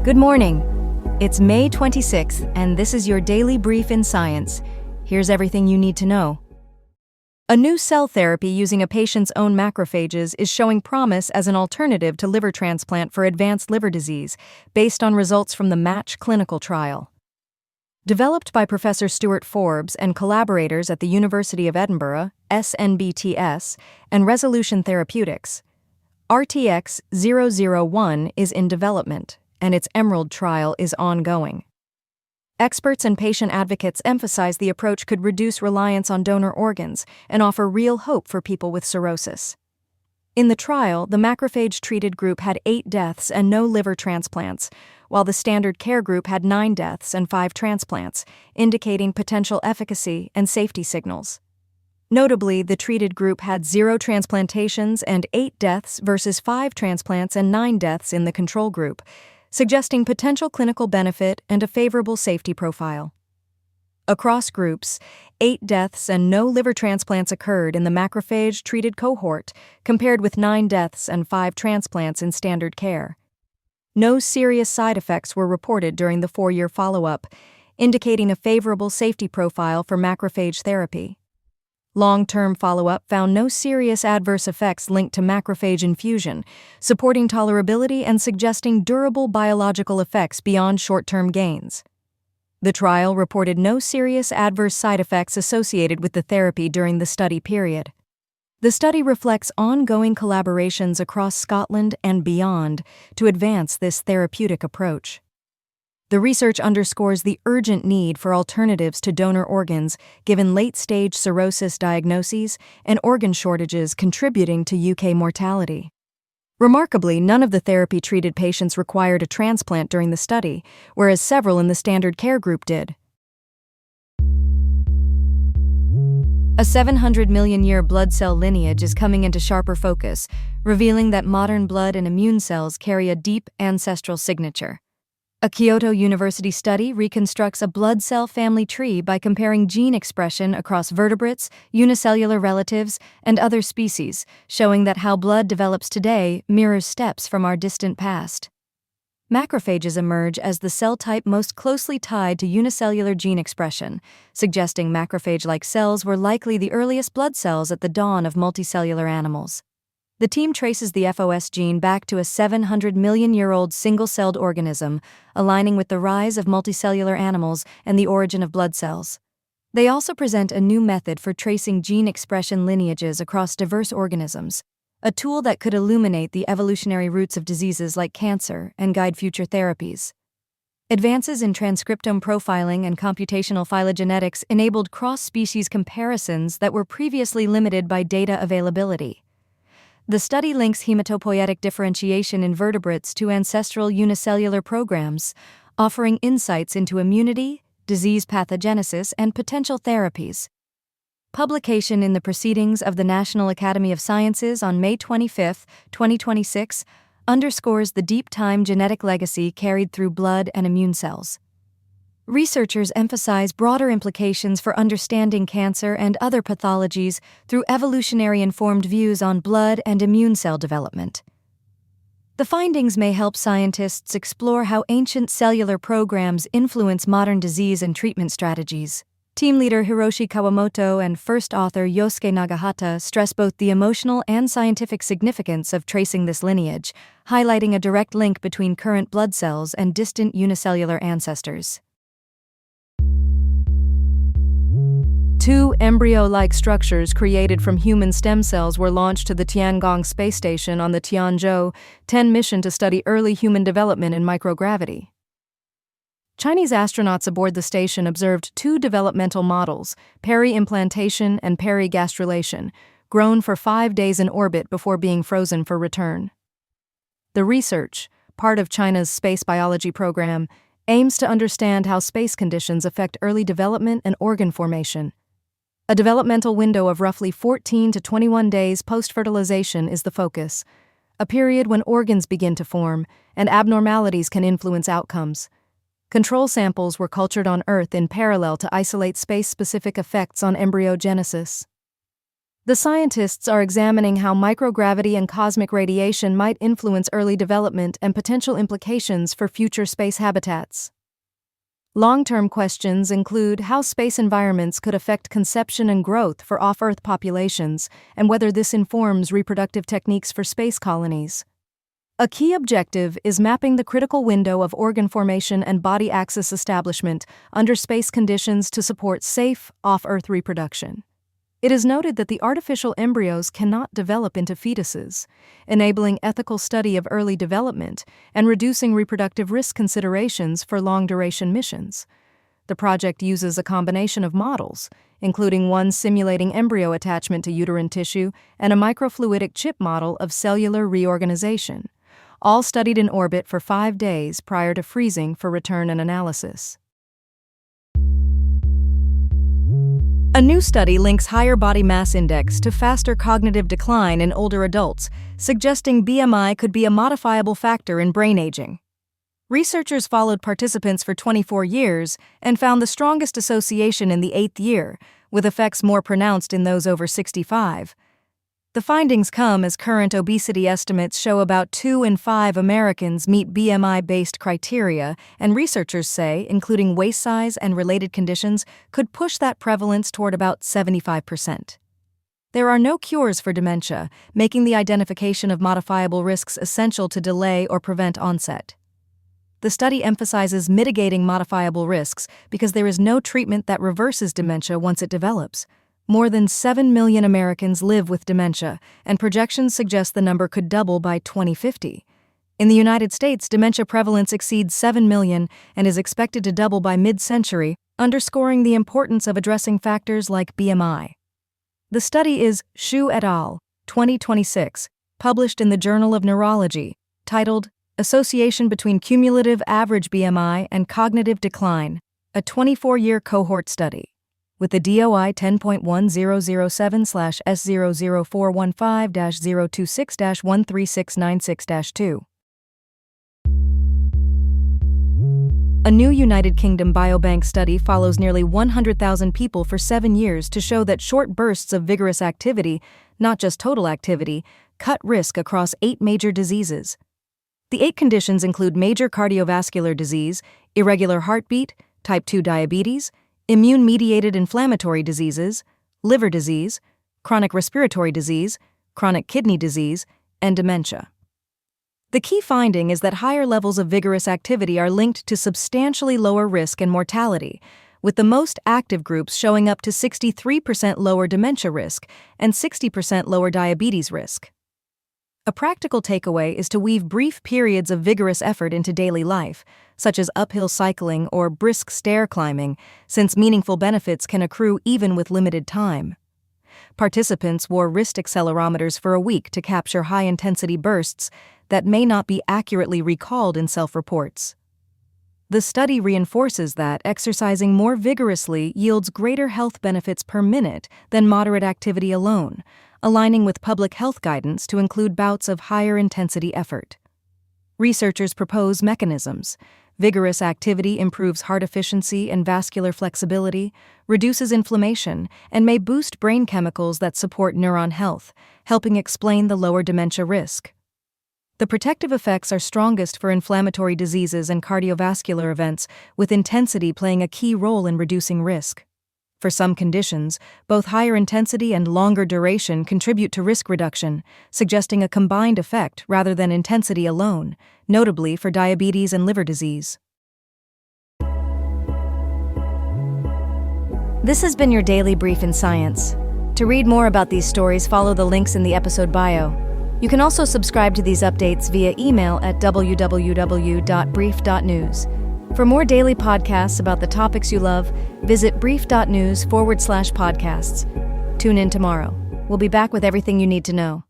Good morning. It's May 26th, and this is your daily brief in science. Here's everything you need to know. A new cell therapy using a patient's own macrophages is showing promise as an alternative to liver transplant for advanced liver disease, based on results from the MATCH clinical trial. Developed by Professor Stuart Forbes and collaborators at the University of Edinburgh, SNBTS, and Resolution Therapeutics, RTX-001 is in development, and its EMERALD trial is ongoing. Experts and patient advocates emphasize the approach could reduce reliance on donor organs and offer real hope for people with cirrhosis. In the trial, the macrophage-treated group had 8 deaths and no liver transplants, while the standard care group had 9 deaths and 5 transplants, indicating potential efficacy and safety signals. Notably, the treated group had 0 transplantations and 8 deaths versus 5 transplants and 9 deaths in the control group, suggesting potential clinical benefit and a favorable safety profile. Across groups, 8 deaths and no liver transplants occurred in the macrophage-treated cohort, compared with 9 deaths and 5 transplants in standard care. No serious side effects were reported during the 4-year follow-up, indicating a favorable safety profile for macrophage therapy. Long-term follow-up found no serious adverse effects linked to macrophage infusion, supporting tolerability and suggesting durable biological effects beyond short-term gains. The trial reported no serious adverse side effects associated with the therapy during the study period. The study reflects ongoing collaborations across Scotland and beyond to advance this therapeutic approach. The research underscores the urgent need for alternatives to donor organs, given late-stage cirrhosis diagnoses and organ shortages contributing to UK mortality. Remarkably, none of the therapy-treated patients required a transplant during the study, whereas several in the standard care group did. A 700 million-year blood cell lineage is coming into sharper focus, revealing that modern blood and immune cells carry a deep ancestral signature. A Kyoto University study reconstructs a blood cell family tree by comparing gene expression across vertebrates, unicellular relatives, and other species, showing that how blood develops today mirrors steps from our distant past. Macrophages emerge as the cell type most closely tied to unicellular gene expression, suggesting macrophage-like cells were likely the earliest blood cells at the dawn of multicellular animals. The team traces the FOS gene back to a 700 million-year-old single-celled organism, aligning with the rise of multicellular animals and the origin of blood cells. They also present a new method for tracing gene expression lineages across diverse organisms, a tool that could illuminate the evolutionary roots of diseases like cancer and guide future therapies. Advances in transcriptome profiling and computational phylogenetics enabled cross-species comparisons that were previously limited by data availability. The study links hematopoietic differentiation in vertebrates to ancestral unicellular programs, offering insights into immunity, disease pathogenesis, and potential therapies. Publication in the Proceedings of the National Academy of Sciences on May 25, 2026, underscores the deep-time genetic legacy carried through blood and immune cells. Researchers emphasize broader implications for understanding cancer and other pathologies through evolutionary-informed views on blood and immune cell development. The findings may help scientists explore how ancient cellular programs influence modern disease and treatment strategies. Team leader Hiroshi Kawamoto and first author Yosuke Nagahata stress both the emotional and scientific significance of tracing this lineage, highlighting a direct link between current blood cells and distant unicellular ancestors. 2 embryo-like structures created from human stem cells were launched to the Tiangong space station on the Tianzhou 10 mission to study early human development in microgravity. Chinese astronauts aboard the station observed 2 developmental models, peri-implantation and peri-gastrulation, grown for 5 days in orbit before being frozen for return. The research, part of China's space biology program, aims to understand how space conditions affect early development and organ formation. A developmental window of roughly 14 to 21 days post-fertilization is the focus, a period when organs begin to form and abnormalities can influence outcomes. Control samples were cultured on Earth in parallel to isolate space-specific effects on embryogenesis. The scientists are examining how microgravity and cosmic radiation might influence early development and potential implications for future space habitats. Long-term questions include how space environments could affect conception and growth for off-Earth populations, and whether this informs reproductive techniques for space colonies. A key objective is mapping the critical window of organ formation and body axis establishment under space conditions to support safe, off-Earth reproduction. It is noted that the artificial embryos cannot develop into fetuses, enabling ethical study of early development and reducing reproductive risk considerations for long-duration missions. The project uses a combination of models, including one simulating embryo attachment to uterine tissue and a microfluidic chip model of cellular reorganization, all studied in orbit for 5 days prior to freezing for return and analysis. A new study links higher body mass index to faster cognitive decline in older adults, suggesting BMI could be a modifiable factor in brain aging. Researchers followed participants for 24 years and found the strongest association in the 8th year, with effects more pronounced in those over 65. The findings come as current obesity estimates show about 2 in 5 Americans meet BMI-based criteria, and researchers say, including waist size and related conditions, could push that prevalence toward about 75%. There are no cures for dementia, making the identification of modifiable risks essential to delay or prevent onset. The study emphasizes mitigating modifiable risks because there is no treatment that reverses dementia once it develops. More than 7 million Americans live with dementia, and projections suggest the number could double by 2050. In the United States, dementia prevalence exceeds 7 million and is expected to double by mid-century, underscoring the importance of addressing factors like BMI. The study is Xu et al., 2026, published in the Journal of Neurology, titled Association Between Cumulative Average BMI and Cognitive Decline, a 24-year cohort study, with the DOI 10.100415-026-13696-2. A new United Kingdom biobank study follows nearly 100,000 people for 7 years to show that short bursts of vigorous activity, not just total activity, cut risk across 8 major diseases. The 8 conditions include major cardiovascular disease, irregular heartbeat, type 2 diabetes, immune-mediated inflammatory diseases, liver disease, chronic respiratory disease, chronic kidney disease, and dementia. The key finding is that higher levels of vigorous activity are linked to substantially lower risk and mortality, with the most active groups showing up to 63% lower dementia risk and 60% lower diabetes risk. A practical takeaway is to weave brief periods of vigorous effort into daily life, such as uphill cycling or brisk stair climbing, since meaningful benefits can accrue even with limited time. Participants wore wrist accelerometers for a week to capture high-intensity bursts that may not be accurately recalled in self-reports. The study reinforces that exercising more vigorously yields greater health benefits per minute than moderate activity alone, aligning with public health guidance to include bouts of higher intensity effort. Researchers propose mechanisms. Vigorous activity improves heart efficiency and vascular flexibility, reduces inflammation, and may boost brain chemicals that support neuron health, helping explain the lower dementia risk. The protective effects are strongest for inflammatory diseases and cardiovascular events, with intensity playing a key role in reducing risk. For some conditions, both higher intensity and longer duration contribute to risk reduction, suggesting a combined effect rather than intensity alone, notably for diabetes and liver disease. This has been your daily brief in science. To read more about these stories, follow the links in the episode bio. You can also subscribe to these updates via email at www.brief.news. For more daily podcasts about the topics you love, visit brief.news/podcasts. Tune in tomorrow. We'll be back with everything you need to know.